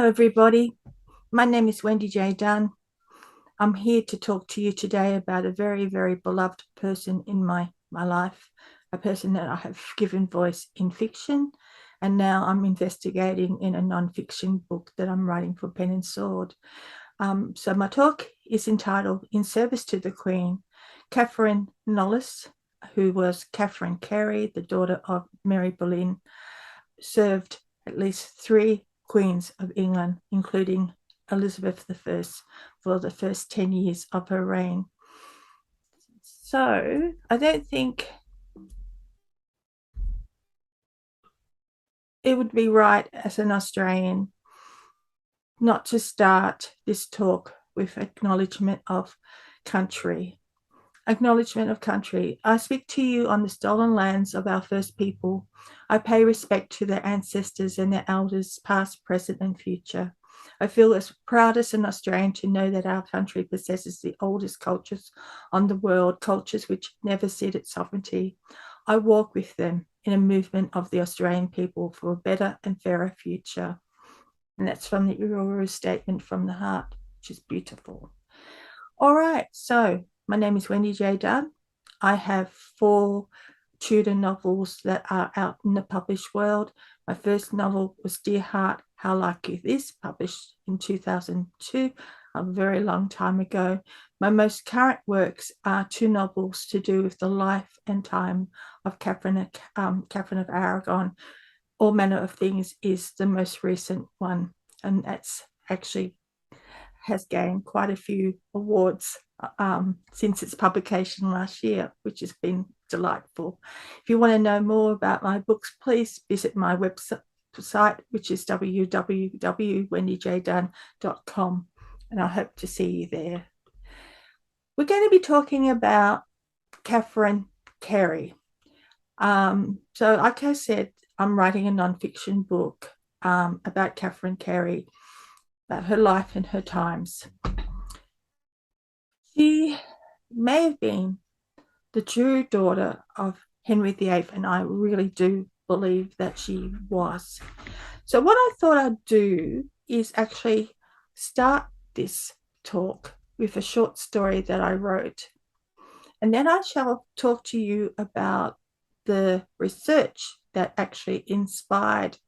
Hello, everybody. My name is Wendy J. Dunn. I'm here to talk to you today about a very, very beloved person in my life, a person that I have given voice in fiction, and now I'm investigating in a non-fiction book that I'm writing for Pen and Sword. So my talk is entitled In Service to the Queen. Catherine Knollys, who was Catherine Carey, the daughter of Mary Boleyn, served at least 3 queens of England, including Elizabeth I, for the first 10 years of her reign. So I don't think it would be right as an Australian not to start this talk with acknowledgement of country. Acknowledgement of country. I speak to you on the stolen lands of our first people. I pay respect to their ancestors and their elders, past, present, and future. I feel as proud as an Australian to know that our country possesses the oldest cultures on the world, cultures which never ceded sovereignty. I walk with them in a movement of the Australian people for a better and fairer future. And that's from the Uluru Statement from the Heart, which is beautiful. All right, so my name is Wendy J. Dunn. I have 4 Tudor novels that are out in the published world. My first novel was Dear Heart, How Like You This, published in 2002, a very long time ago. My most current works are 2 novels to do with the life and time of Catherine of Aragon. All Manner of Things is the most recent one, and that's actually has gained quite a few awards since its publication last year, which has been delightful. If you want to know more about my books, please visit my website, which is www.wendyjdunn.com, and I hope to see you there. We're going to be talking about Catherine Carey. So like I said, I'm writing a non-fiction book about Catherine Carey, about her life and her times. She may have been the true daughter of Henry VIII, and I really do believe that she was. So what I thought I'd do is actually start this talk with a short story that I wrote. And then I shall talk to you about the research that actually inspired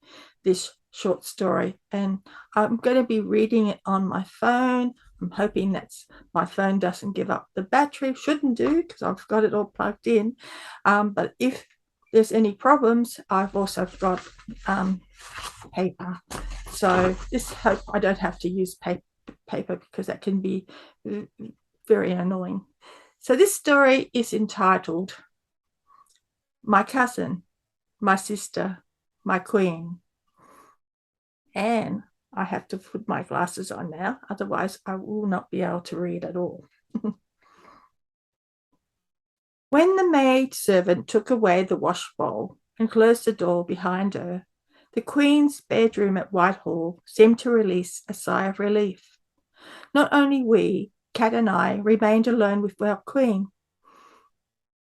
this short story. And I'm going to be reading it on my phone. I'm hoping that my phone doesn't give up the battery. Shouldn't do, because I've got it all plugged in. But if there's any problems, I've also got paper. So this hope I don't have to use paper because that can be very annoying. So this story is entitled My Cousin, My Sister, My Queen. And I have to put my glasses on now, otherwise I will not be able to read at all. When the maid servant took away the wash bowl and closed the door behind her, the Queen's bedroom at Whitehall seemed to release a sigh of relief. Not only we, Cat and I, remained alone with our Queen.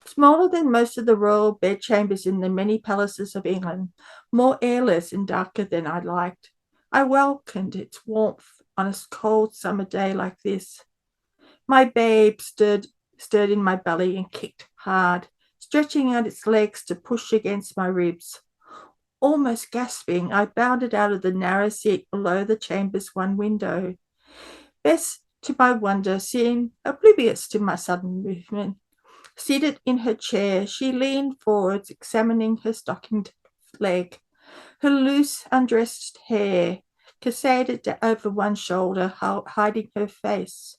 Smaller than most of the royal bedchambers in the many palaces of England, more airless and darker than I liked, I welcomed its warmth on a cold summer day like this. My babe stirred in my belly and kicked hard, stretching out its legs to push against my ribs. Almost gasping, I bounded out of the narrow seat below the chamber's one window. Bess, to my wonder, seemed oblivious to my sudden movement. Seated in her chair, she leaned forwards, examining her stockinged leg. Her loose, undressed hair cascaded over one shoulder, hiding her face.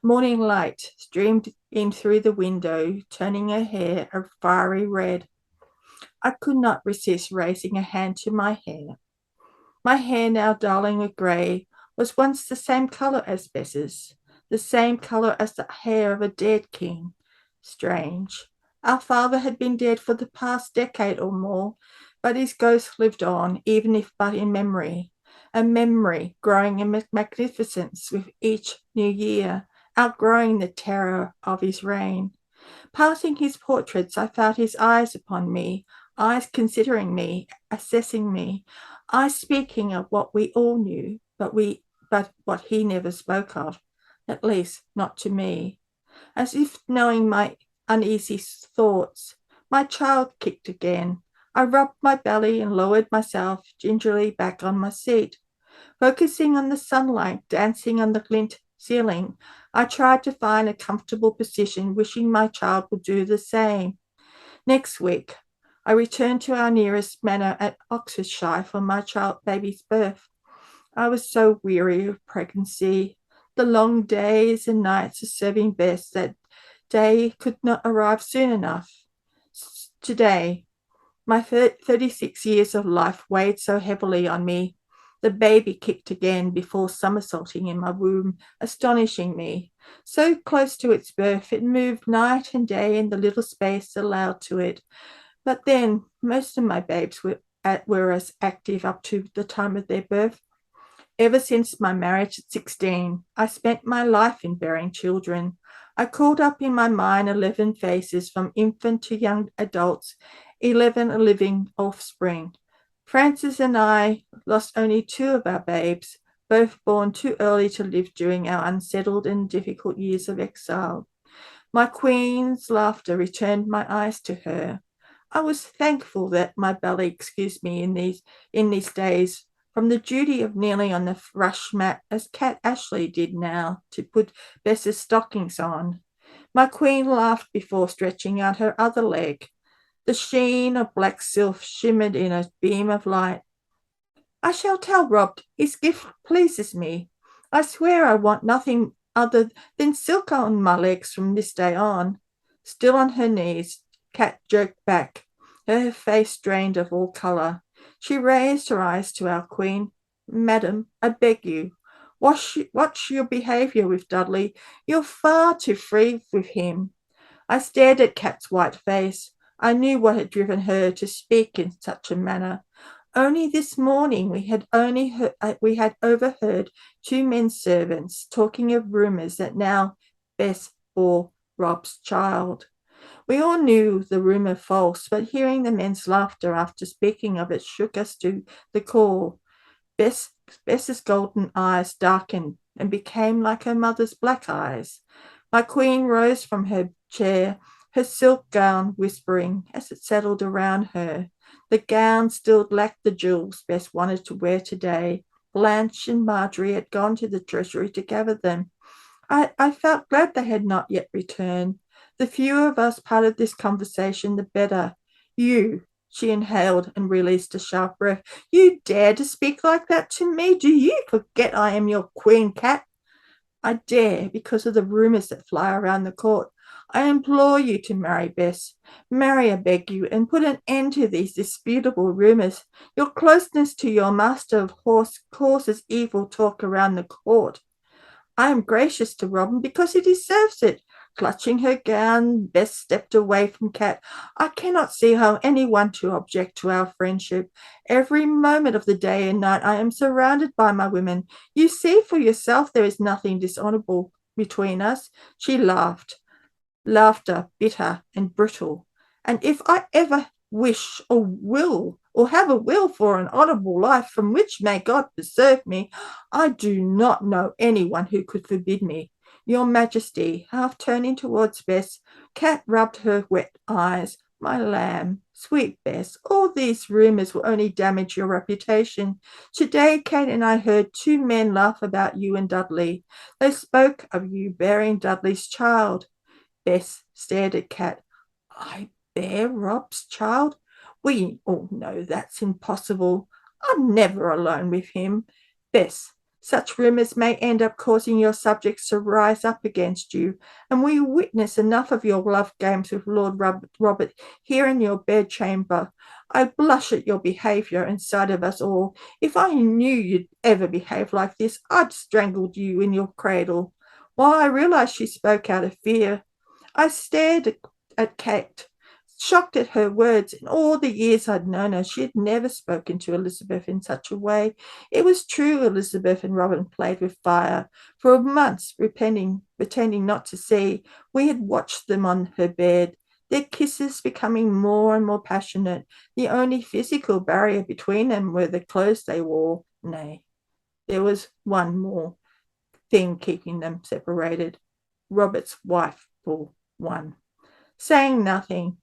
Morning light streamed in through the window, turning her hair a fiery red. I could not resist raising a hand to my hair. My hair, now darling with grey, was once the same colour as Bess's, the same colour as the hair of a dead king. Strange. Our father had been dead for the past decade or more, but his ghost lived on, even if but in memory, a memory growing in magnificence with each new year, outgrowing the terror of his reign. Passing his portraits, I felt his eyes upon me, eyes considering me, assessing me, eyes speaking of what we all knew, but what he never spoke of, at least not to me. As if knowing my uneasy thoughts, my child kicked again. I rubbed my belly and lowered myself gingerly back on my seat. Focusing on the sunlight dancing on the glint ceiling, I tried to find a comfortable position, wishing my child would do the same. Next week, I returned to our nearest manor at Oxfordshire for my baby's birth. I was so weary of pregnancy. The long days and nights of serving Bess that day could not arrive soon enough. Today, my 36 years of life weighed so heavily on me. The baby kicked again before somersaulting in my womb, astonishing me. So close to its birth, it moved night and day in the little space allowed to it. But then, most of my babes were as active up to the time of their birth. Ever since my marriage at 16, I spent my life in bearing children. I called up in my mind 11 faces from infant to young adults, 11 living offspring. Frances and I lost only 2 of our babes, both born too early to live during our unsettled and difficult years of exile. My queen's laughter returned my eyes to her. I was thankful that my belly excused me in these days from the duty of kneeling on the rush mat as Cat Ashley did now to put Bess's stockings on. My queen laughed before stretching out her other leg. The sheen of black silk shimmered in a beam of light. I shall tell Rob his gift pleases me. I swear I want nothing other than silk on my legs from this day on. Still on her knees, Cat jerked back, her face drained of all colour. She raised her eyes to our queen. Madam, I beg you, watch your behaviour with Dudley. You're far too free with him. I stared at Cat's white face. I knew what had driven her to speak in such a manner. Only this morning we had overheard 2 men servants talking of rumours that now Bess bore Rob's child. We all knew the rumour false, but hearing the men's laughter after speaking of it shook us to the core. Bess's golden eyes darkened and became like her mother's black eyes. My queen rose from her chair, her silk gown whispering as it settled around her. The gown still lacked the jewels Bess wanted to wear today. Blanche and Marjorie had gone to the treasury to gather them. I felt glad they had not yet returned. The fewer of us part of this conversation, the better. You, she inhaled and released a sharp breath. You dare to speak like that to me? Do you forget I am your queen, Cat? I dare because of the rumours that fly around the court. I implore you to marry Bess. Marry, I beg you, and put an end to these disputable rumours. Your closeness to your master of horse causes evil talk around the court. I am gracious to Robin because he deserves it. Clutching her gown, Bess stepped away from Cat. I cannot see how anyone to object to our friendship. Every moment of the day and night I am surrounded by my women. You see for yourself there is nothing dishonourable between us. She laughed, laughter bitter and brittle. And if I ever wish or have a will for an honourable life from which may God preserve me, I do not know anyone who could forbid me. Your Majesty, half turning towards Bess, Cat rubbed her wet eyes. My lamb, sweet Bess, all these rumours will only damage your reputation. Today, Cat and I heard 2 men laugh about you and Dudley. They spoke of you bearing Dudley's child. Bess stared at Cat. I bear Rob's child? We all know that's impossible. I'm never alone with him. Bess, such rumours may end up causing your subjects to rise up against you, and we witness enough of your love games with Lord Robert here in your bedchamber. I blush at your behaviour in sight of us all. If I knew you'd ever behave like this, I'd strangled you in your cradle. While I realised she spoke out of fear, I stared at Kate, shocked at her words. In all the years I'd known her, she had never spoken to Elizabeth in such a way. It was true Elizabeth and Robin played with fire. For months, pretending not to see, we had watched them on her bed, their kisses becoming more and more passionate. The only physical barrier between them were the clothes they wore. Nay, There was one more thing keeping them separated. Robert's wife, for one. Saying nothing,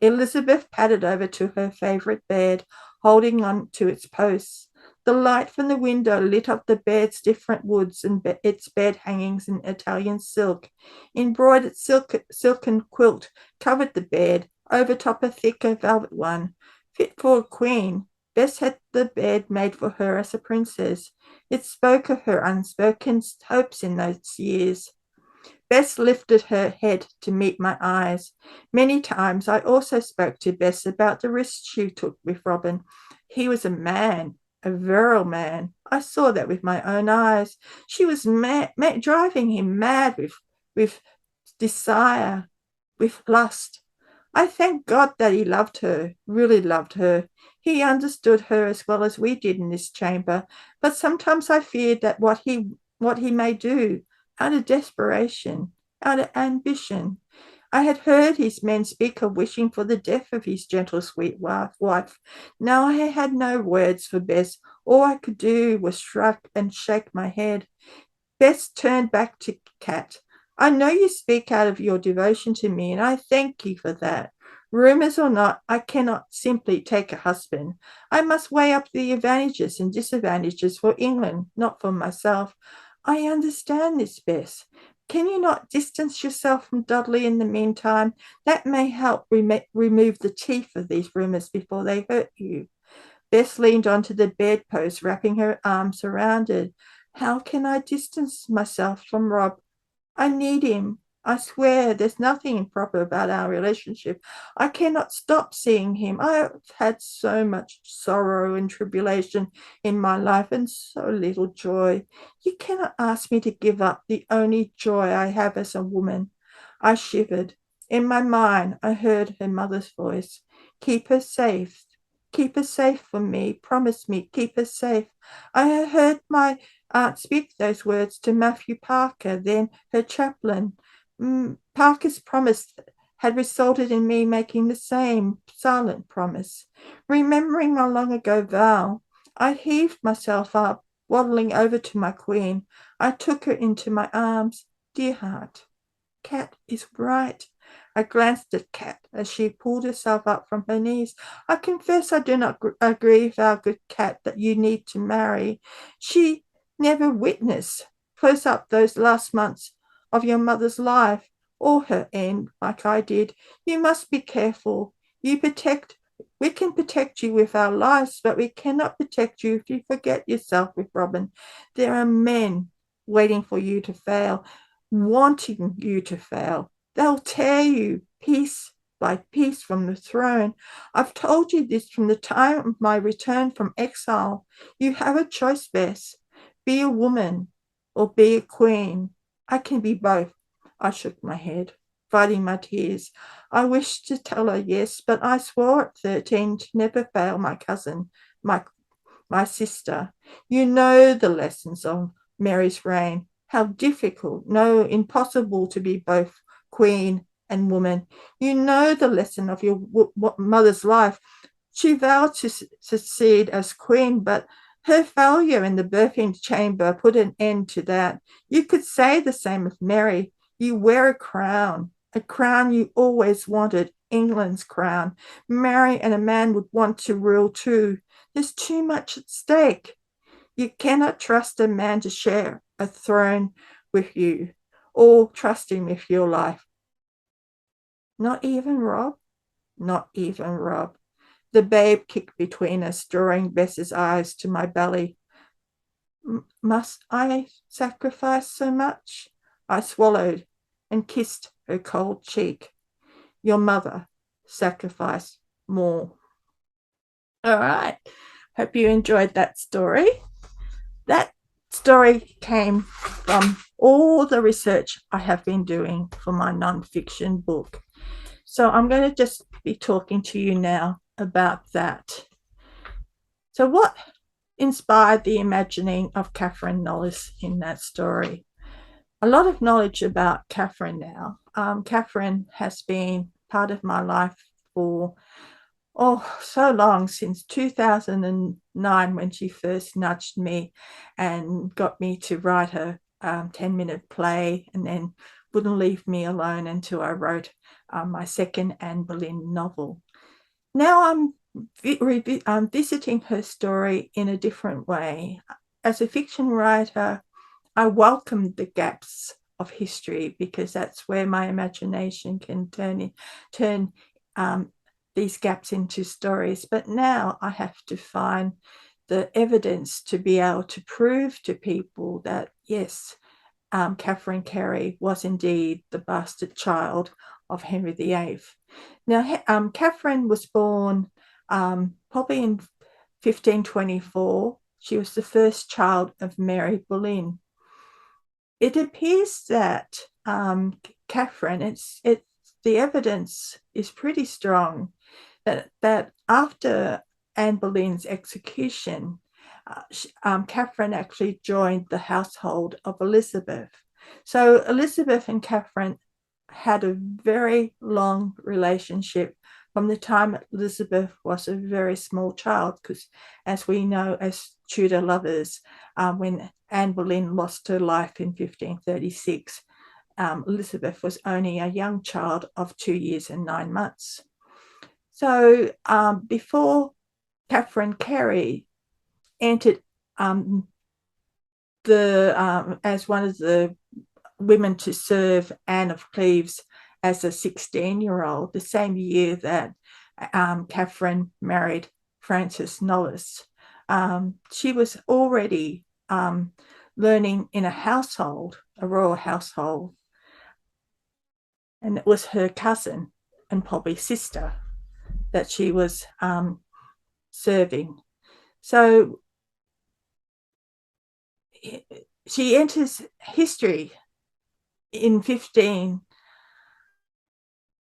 Elizabeth padded over to her favourite bed, holding on to its posts. The light from the window lit up the bed's different woods and its bed hangings in Italian silk. Embroidered silken quilt covered the bed, overtop a thicker velvet one. Fit for a queen, Bess had the bed made for her as a princess. It spoke of her unspoken hopes in those years. Bess lifted her head to meet my eyes. Many times I also spoke to Bess about the risks she took with Robin. He was a man, a virile man. I saw that with my own eyes. She was driving him mad with desire, with lust. I thank God that he loved her, really loved her. He understood her as well as we did in this chamber, but sometimes I feared that what he may do out of desperation, out of ambition. I had heard his men speak of wishing for the death of his gentle, sweet wife. Now I had no words for Bess. All I could do was shrug and shake my head. Bess turned back to Kat. I know you speak out of your devotion to me, and I thank you for that. Rumours or not, I cannot simply take a husband. I must weigh up the advantages and disadvantages for England, not for myself. I understand this, Bess. Can you not distance yourself from Dudley in the meantime? That may help remove the teeth of these rumours before they hurt you. Bess leaned onto the bedpost, wrapping her arms around it. How can I distance myself from Rob? I need him. I swear there's nothing improper about our relationship. I cannot stop seeing him. I have had so much sorrow and tribulation in my life and so little joy. You cannot ask me to give up the only joy I have as a woman. I shivered. In my mind, I heard her mother's voice. Keep her safe. Keep her safe from me. Promise me, keep her safe. I had heard my aunt speak those words to Matthew Parker, then her chaplain. Parker's promise had resulted in me making the same silent promise. Remembering my long ago vow, I heaved myself up, waddling over to my queen. I took her into my arms. Dear heart, Kat is right. I glanced at Kat as she pulled herself up from her knees. I confess I do not agree with our good Kat that you need to marry. She never witnessed close up those last months of your mother's life or her end like I did. You must be careful. We can protect you with our lives, but we cannot protect you if you forget yourself with Robin. There are men waiting for you to fail, wanting you to fail. They'll tear you piece by piece from the throne. I've told you this from the time of my return from exile. You have a choice, Bess. Be a woman or be a queen. I can be both. I shook my head, fighting my tears. I wished to tell her yes, but I swore at 13 to never fail my cousin, my sister. You know the lessons of Mary's reign, how difficult, no, impossible to be both queen and woman. You know the lesson of your mother's life. She vowed to succeed as queen, but her failure in the birthing chamber put an end to that. You could say the same of Mary. You wear a crown you always wanted, England's crown. Mary and a man would want to rule too. There's too much at stake. You cannot trust a man to share a throne with you or trust him with your life. Not even Rob? Not even Rob. The babe kicked between us, drawing Bess's eyes to my belly. Must I sacrifice so much? I swallowed and kissed her cold cheek. Your mother sacrificed more. All right. Hope you enjoyed that story. That story came from all the research I have been doing for my nonfiction book. So I'm going to just be talking to you now about that. So what inspired the imagining of Catherine Knollys in that story? A lot of knowledge about Catherine now. Catherine has been part of my life for so long, since 2009, when she first nudged me and got me to write a 10-minute play, and then wouldn't leave me alone until I wrote my second Anne Boleyn novel. Now I'm visiting her story in a different way. As a fiction writer, I welcome the gaps of history, because that's where my imagination can turn these gaps into stories. But now I have to find the evidence to be able to prove to people that, yes, Catherine Carey was indeed the bastard child of Henry VIII. Now, Catherine was born probably in 1524. She was the first child of Mary Boleyn. It appears that Catherine, the evidence is pretty strong that after Anne Boleyn's execution, Catherine actually joined the household of Elizabeth. So Elizabeth and Catherine had a very long relationship from the time Elizabeth was a very small child, because as we know, as Tudor lovers, when Anne Boleyn lost her life in 1536, Elizabeth was only a young child of 2 years and 9 months. So before Catherine Carey entered as one of the women to serve Anne of Cleves as a 16-year-old, the same year that Catherine married Francis Knollys. She was already learning in a royal household, and it was her cousin and probably sister that she was serving. So she enters history in 15.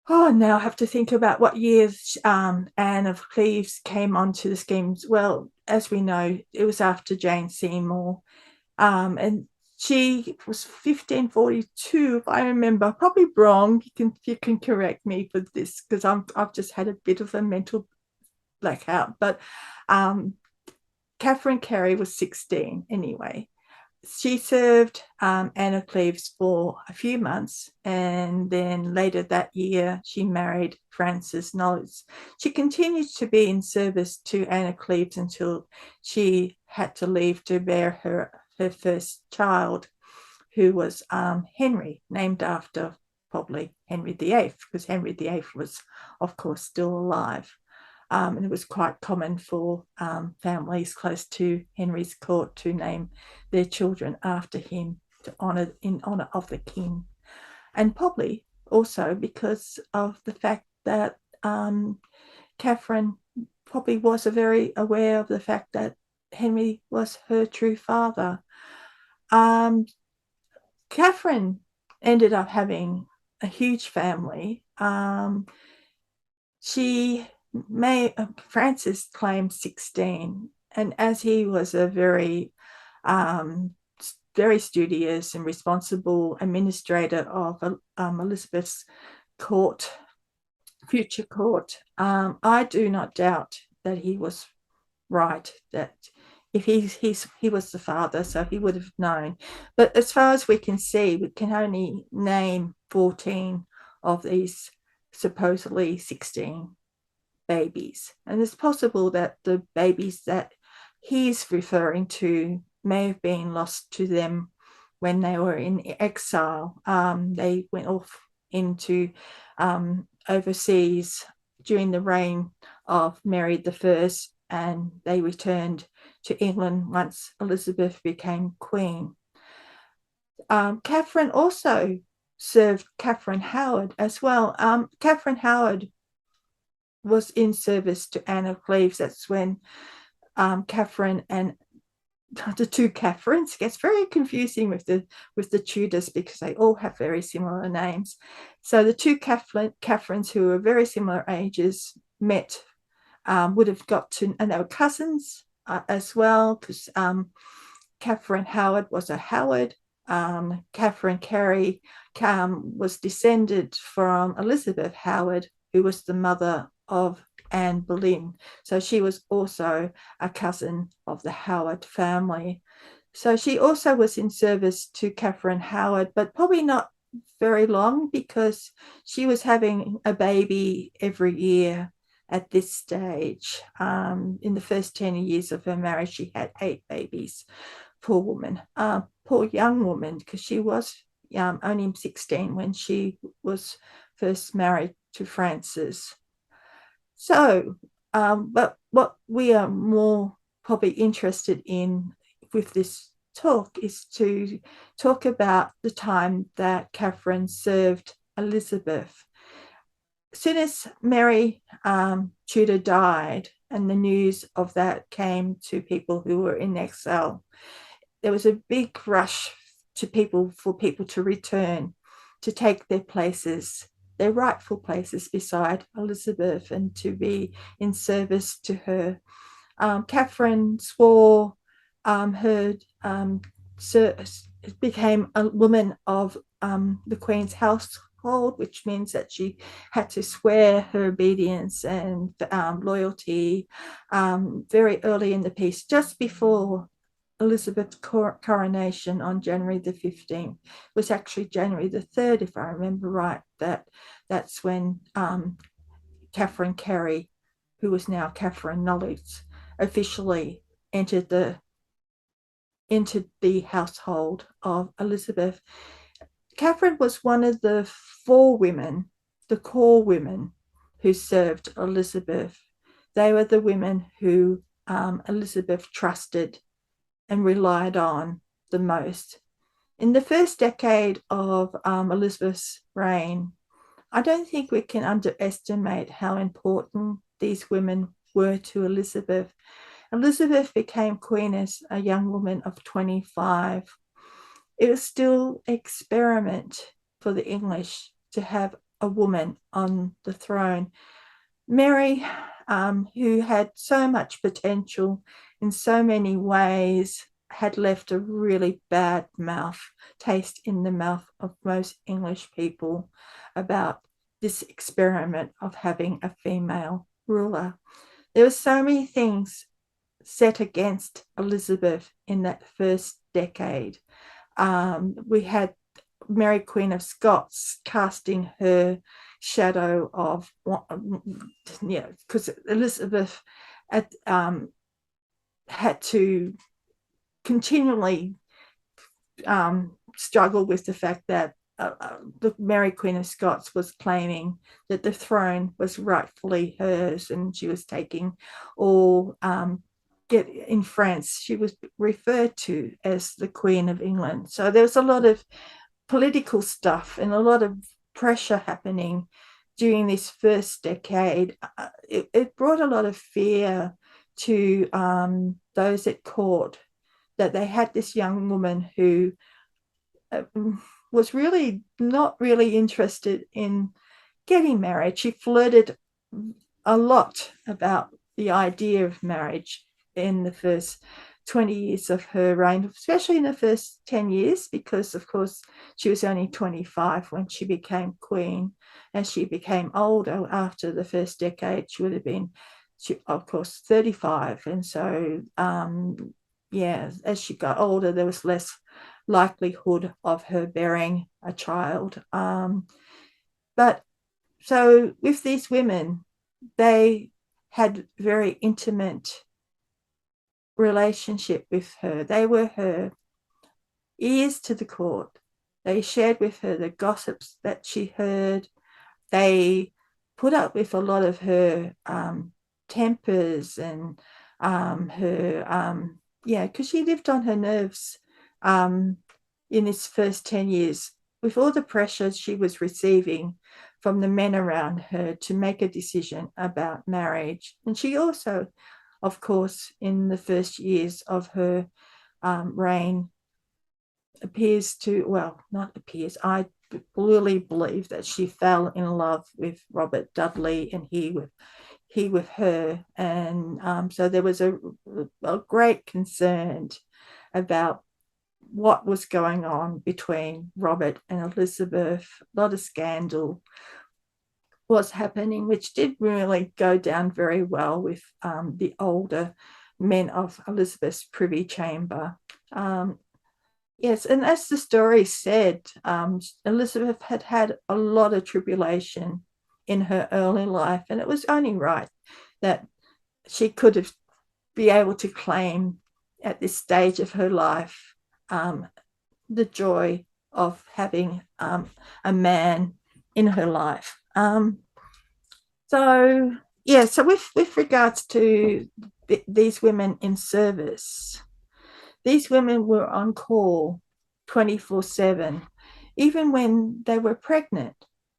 Now I have to think about what years Anne of Cleves came onto the schemes. Well, as we know, it was after Jane Seymour, and she was 1542, if I remember. Probably wrong. You can correct me for this, because I've just had a bit of a mental blackout. But Catherine Carey was 16 anyway. She served Anne of Cleves for a few months, and then later that year she married Francis Knollys. She continued to be in service to Anne of Cleves until she had to leave to bear her first child, who was Henry, named after probably Henry VIII, because Henry VIII was, of course, still alive. And it was quite common for families close to Henry's court to name their children after him, in honor of the king. And probably also because of the fact that Catherine probably was very aware of the fact that Henry was her true father. Catherine ended up having a huge family. Francis claimed 16, and as he was a very studious and responsible administrator of Elizabeth's future court, I do not doubt that he was right, that if he was the father, so he would have known. But as far as we can see, we can only name 14 of these supposedly 16 babies. And it's possible that the babies that he's referring to may have been lost to them when they were in exile. They went off into overseas during the reign of Mary I, and they returned to England once Elizabeth became queen. Catherine also served Catherine Howard as well. Catherine Howard was in service to Anne of Cleves. That's when Catherine and the two Catherines, gets very confusing with the Tudors, because they all have very similar names. So the two Catherines, who were very similar ages, met, would have got to, and they were cousins as well, because Catherine Howard was a Howard. Catherine Carey was descended from Elizabeth Howard, who was the mother of Anne Boleyn. So she was also a cousin of the Howard family. So she also was in service to Catherine Howard, but probably not very long because she was having a baby every year at this stage. In the first 10 years of her marriage, she had 8 babies. Poor woman, poor young woman, because she was only 16 when she was first married to Francis. So, but what we are more probably interested in with this talk is to talk about the time that Catherine served Elizabeth. As soon as Mary Tudor died and the news of that came to people who were in exile, there was a big rush for people to return, to take their places, their rightful places beside Elizabeth, and to be in service to her. Catherine swore her became a woman of the Queen's household, which means that she had to swear her obedience and loyalty very early in the piece, just before Elizabeth's coronation on January the 15th. It was actually January the 3rd, if I remember right, that's when Catherine Carey, who was now Catherine Knollys, officially entered the household of Elizabeth. Catherine was one of the 4 women, the core women, who served Elizabeth. They were the women who Elizabeth trusted and relied on the most. In the first decade of Elizabeth's reign, I don't think we can underestimate how important these women were to Elizabeth. Elizabeth became queen as a young woman of 25. It was still an experiment for the English to have a woman on the throne. Mary, who had so much potential in so many ways, had left a really bad taste in the mouth of most English people about this experiment of having a female ruler. There were so many things set against Elizabeth in that first decade. We had Mary Queen of Scots casting her shadow of, because Elizabeth had to continually struggle with the fact that the Mary Queen of Scots was claiming that the throne was rightfully hers, and she was taking all in France, she was referred to as the Queen of England. So there was a lot of political stuff and a lot of pressure happening during this first decade. It brought a lot of fear to those at court, that they had this young woman who was really not really interested in getting married. She flirted a lot about the idea of marriage in the first 20 years of her reign, especially in the first 10 years, because of course she was only 25 when she became queen. As she became older after the first decade, she would have been, of course, 35. And so as she got older, there was less likelihood of her bearing a child. But so with these women, they had very intimate relationship with her. They were her ears to the court. They shared with her the gossips that she heard. They put up with a lot of her tempers and because she lived on her nerves in this first 10 years, with all the pressures she was receiving from the men around her to make a decision about marriage. And she also, of course, in the first years of her reign, I really believe that she fell in love with Robert Dudley, and he with her. And so there was a great concern about what was going on between Robert and Elizabeth, a lot of scandal. was happening, which did really go down very well with the older men of Elizabeth's privy chamber. Yes, and as the story said, Elizabeth had had a lot of tribulation in her early life, and it was only right that she could have be able to claim at this stage of her life the joy of having a man in her life. So yeah, so with regards to these women in service, these women were on call 24/7. Even when they were pregnant,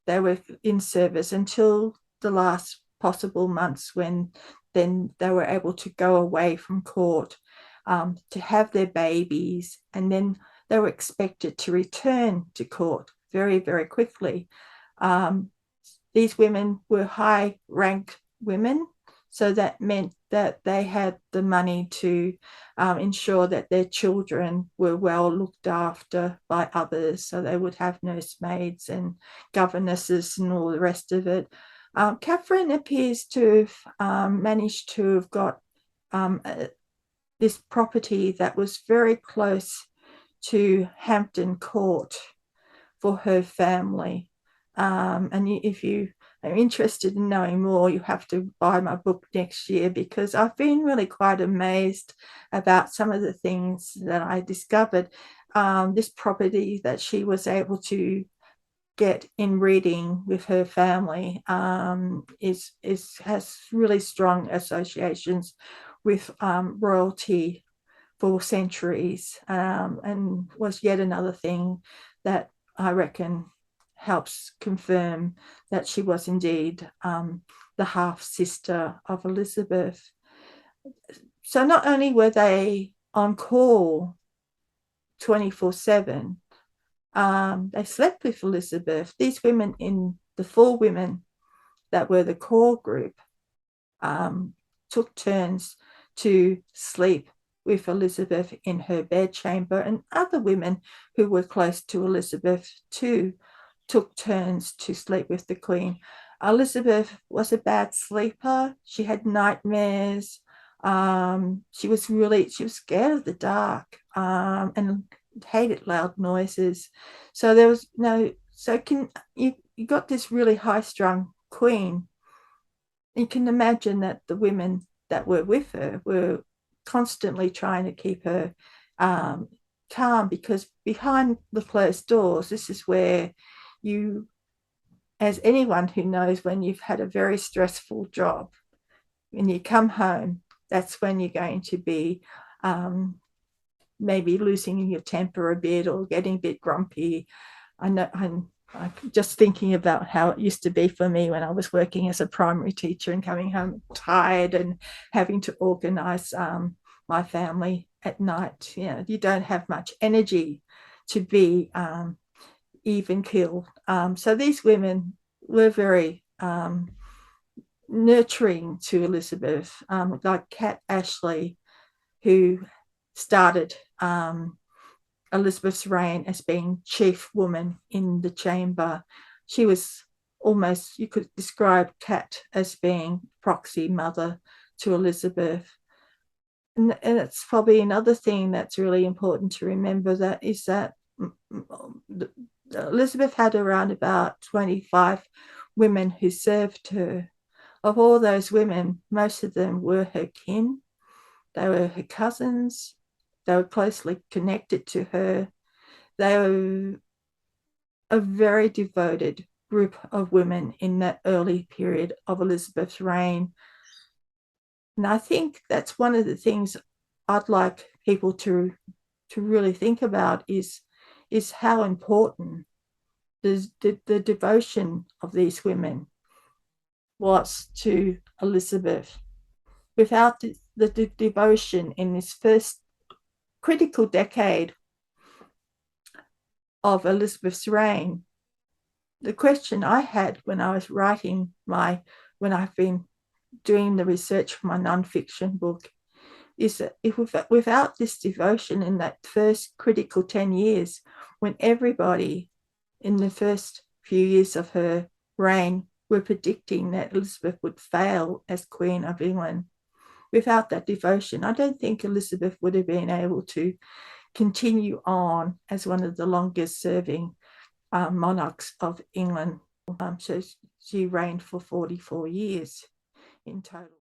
they were in service until the last possible months when then they were able to go away from court to have their babies, and then they were expected to return to court very, very quickly. These women were high ranked women, so that meant that they had the money to ensure that their children were well looked after by others. So they would have nursemaids and governesses and all the rest of it. Catherine appears to have managed to have got this property that was very close to Hampton Court for her family. And if you are interested in knowing more, you have to buy my book next year, because I've been really quite amazed about some of the things that I discovered. This property that she was able to get in reading with her family has really strong associations with royalty for centuries, and was yet another thing that I reckon helps confirm that she was indeed the half sister of Elizabeth. So not only were they on call 24/7, they slept with Elizabeth. These women, in the four women that were the core group, took turns to sleep with Elizabeth in her bedchamber, and other women who were close to Elizabeth too took turns to sleep with the Queen. Elizabeth was a bad sleeper. She had nightmares. She was scared of the dark, and hated loud noises. So there was no, so you got this really high strung Queen. You can imagine that the women that were with her were constantly trying to keep her calm, because behind the closed doors, this is where you, as anyone who knows, when you've had a very stressful job, when you come home, that's when you're going to be maybe losing your temper a bit or getting a bit grumpy. I know I'm just thinking about how it used to be for me when I was working as a primary teacher and coming home tired and having to organize my family at night. You know, you don't have much energy to be even killed. So these women were very nurturing to Elizabeth, like Kat Ashley, who started Elizabeth's reign as being chief woman in the chamber. She was almost, you could describe Kat as being proxy mother to Elizabeth. And it's probably another thing that's really important to remember, that is that Elizabeth had around about 25 women who served her. Of all those women, most of them were her kin. They were her cousins. They were closely connected to her. They were a very devoted group of women in that early period of Elizabeth's reign. And I think that's one of the things I'd like people to really think about is how important the devotion of these women was to Elizabeth. Without the devotion in this first critical decade of Elizabeth's reign, the question I had when I was writing when I've been doing the research for my nonfiction book, is that if without this devotion in that first critical 10 years, when everybody in the first few years of her reign were predicting that Elizabeth would fail as Queen of England. Without that devotion, I don't think Elizabeth would have been able to continue on as one of the longest serving monarchs of England. So she reigned for 44 years in total.